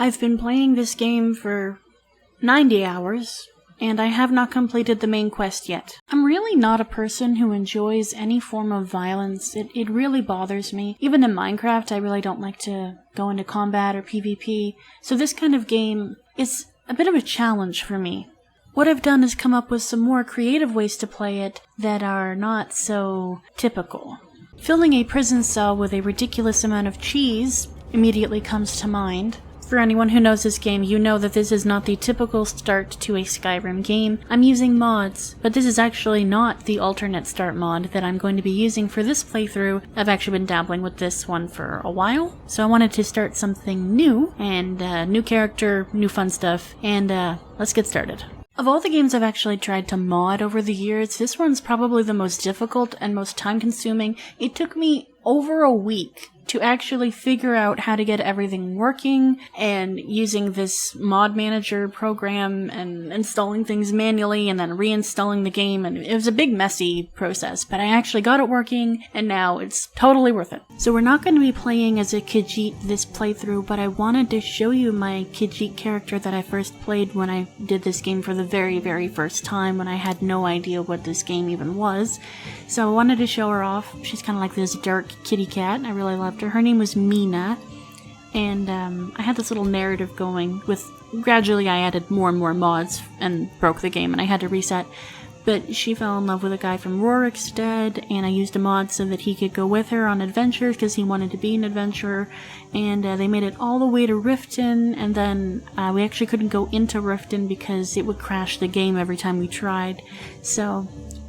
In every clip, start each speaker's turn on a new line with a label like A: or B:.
A: I've been playing this game for 90 hours, and I have not completed the main quest yet. I'm really not a person who enjoys any form of violence. It really bothers me. Even in Minecraft, I really don't like to go into combat or PvP, so this kind of game is a bit of a challenge for me. What I've done is come up with some more creative ways to play it that are not so typical. Filling a prison cell with a ridiculous amount of cheese immediately comes to mind. For anyone who knows this game, you know that this is not the typical start to a Skyrim game. I'm using mods, but this is actually not the alternate start mod that I'm going to be using for this playthrough. I've actually been dabbling with this one for a while, so I wanted to start something new, and new character, new fun stuff, and let's get started. Of all the games I've actually tried to mod over the years, this one's probably the most difficult and most time-consuming. It took me over a week to actually figure out how to get everything working, and using this mod manager program and installing things manually and then reinstalling the game, and it was a big messy process, but I actually got it working and now it's totally worth it. So we're not going to be playing as a Khajiit this playthrough, but I wanted to show you my Khajiit character that I first played when I did this game for the very, very first time, when I had no idea what this game even was. So I wanted to show her off. She's kind of like this dark kitty cat. I really loved her. Her name was Mina, and I had this little narrative going with, gradually I added more and more mods and broke the game and I had to reset. But she fell in love with a guy from Rorikstead, and I used a mod so that he could go with her on adventures because he wanted to be an adventurer, and they made it all the way to Riften, and then we actually couldn't go into Riften because it would crash the game every time we tried. So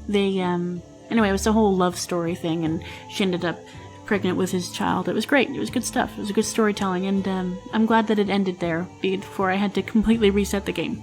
A: they anyway, it was a whole love story thing, and she ended up pregnant with his child. It was great. It was good stuff. It was good storytelling, and I'm glad that it ended there before I had to completely reset the game.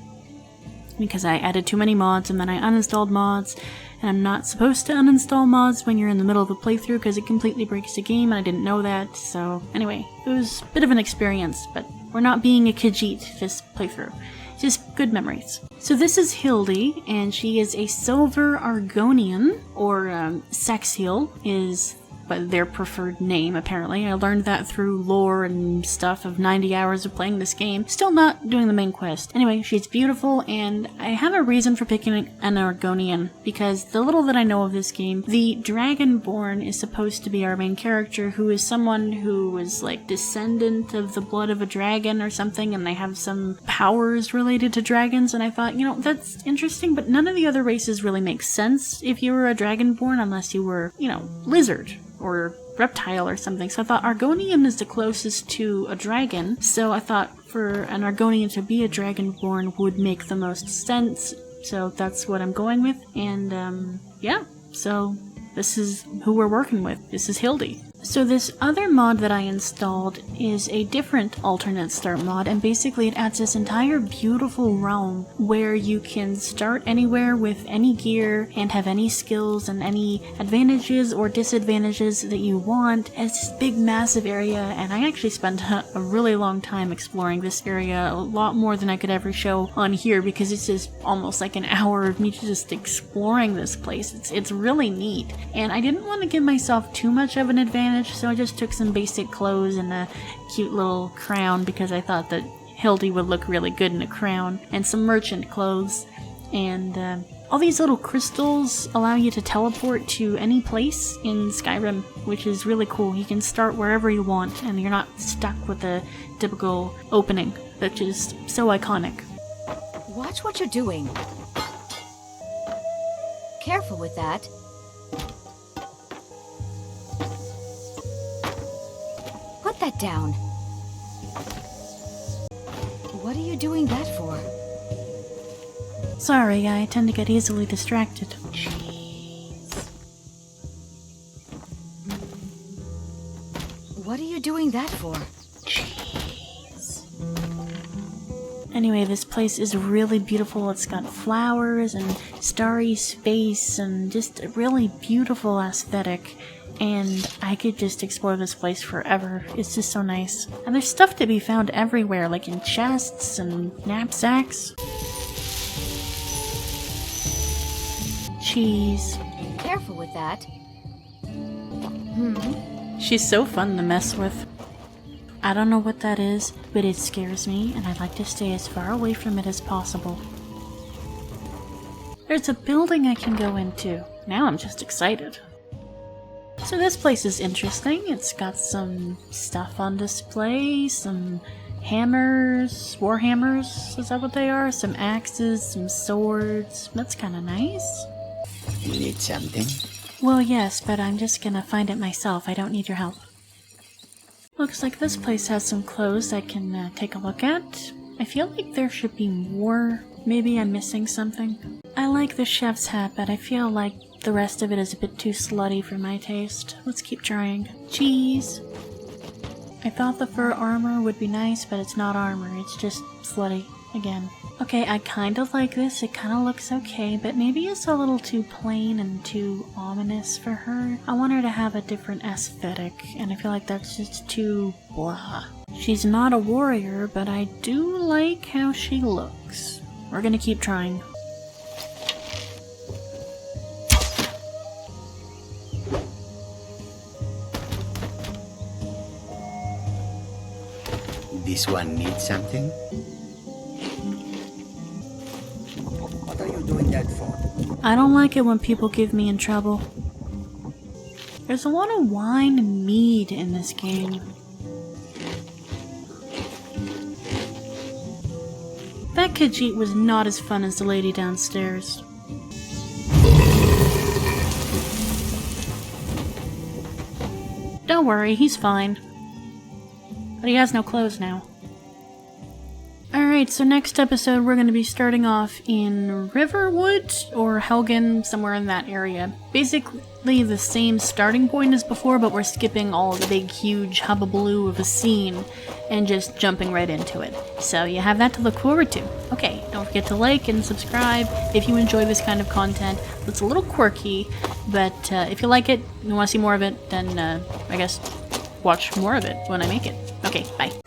A: Because I added too many mods, and then I uninstalled mods, and I'm not supposed to uninstall mods when you're in the middle of a playthrough because it completely breaks the game, and I didn't know that. So anyway, it was a bit of an experience, but we're not being a Khajiit this playthrough. Just good memories. So this is Hildy, and she is a silver Argonian, or Saxheal is their preferred name, apparently. I learned that through lore and stuff of 90 hours of playing this game. Still not doing the main quest. Anyway, she's beautiful, and I have a reason for picking an Argonian, because the little that I know of this game, the Dragonborn is supposed to be our main character, who is someone who is like descendant of the blood of a dragon or something, and they have some powers related to dragons, and I thought, you know, that's interesting, but none of the other races really make sense if you were a Dragonborn unless you were, you know, lizard or reptile or something. So I thought Argonian is the closest to a dragon, so I thought for an Argonian to be a Dragonborn would make the most sense, so that's what I'm going with. And yeah, so this is who we're working with. This is Hildy. So this other mod that I installed is a different alternate start mod, and basically it adds this entire beautiful realm where you can start anywhere with any gear and have any skills and any advantages or disadvantages that you want. It's this big massive area, and I actually spent a really long time exploring this area, a lot more than I could ever show on here, because it's just almost like an hour of me just exploring this place. It's really neat, and I didn't want to give myself too much of an advantage, so I just took some basic clothes and a cute little crown because I thought that Hildy would look really good in a crown, and some merchant clothes. And all these little crystals allow you to teleport to any place in Skyrim, which is really cool. You can start wherever you want, and you're not stuck with the typical opening, which is so iconic.
B: Watch what you're doing. Careful with that. Put that down. What are you doing that for?
A: Sorry, I tend to get easily distracted.
B: Jeez. What are you doing that for?
A: Jeez. Anyway, this place is really beautiful. It's got flowers and starry space and just a really beautiful aesthetic. And I could just explore this place forever. It's just so nice. And there's stuff to be found everywhere, like in chests and knapsacks. Cheese.
B: Careful with that.
A: She's so fun to mess with. I don't know what that is, but it scares me, and I'd like to stay as far away from it as possible. There's a building I can go into. Now I'm just excited. So this place is interesting. It's got some stuff on display, some hammers, war hammers, is that what they are? Some axes, some swords. That's kind of nice.
C: You need something?
A: Well, yes, but I'm just gonna find it myself. I don't need your help. Looks like this place has some clothes I can take a look at. I feel like there should be more. Maybe I'm missing something. I like the chef's hat, but I feel like the rest of it is a bit too slutty for my taste. Let's keep trying. Cheese. I thought the fur armor would be nice, but it's not armor. It's just slutty. Again. Okay, I kind of like this. It kind of looks okay, but maybe it's a little too plain and too ominous for her. I want her to have a different aesthetic, and I feel like that's just too blah. She's not a warrior, but I do like how she looks. We're gonna keep trying.
C: This one needs something? What are you doing that for?
A: I don't like it when people give me in trouble. There's a lot of wine and mead in this game. That Khajiit was not as fun as the lady downstairs. Don't worry, he's fine. But he has no clothes now. Alright, so next episode we're going to be starting off in Riverwood or Helgen, somewhere in that area. Basically the same starting point as before, but we're skipping all the big huge hubbubaloo of a scene and just jumping right into it. So you have that to look forward to. Okay, don't forget to like and subscribe if you enjoy this kind of content. It's a little quirky, but if you like it, you want to see more of it, then I guess watch more of it when I make it. Okay, bye.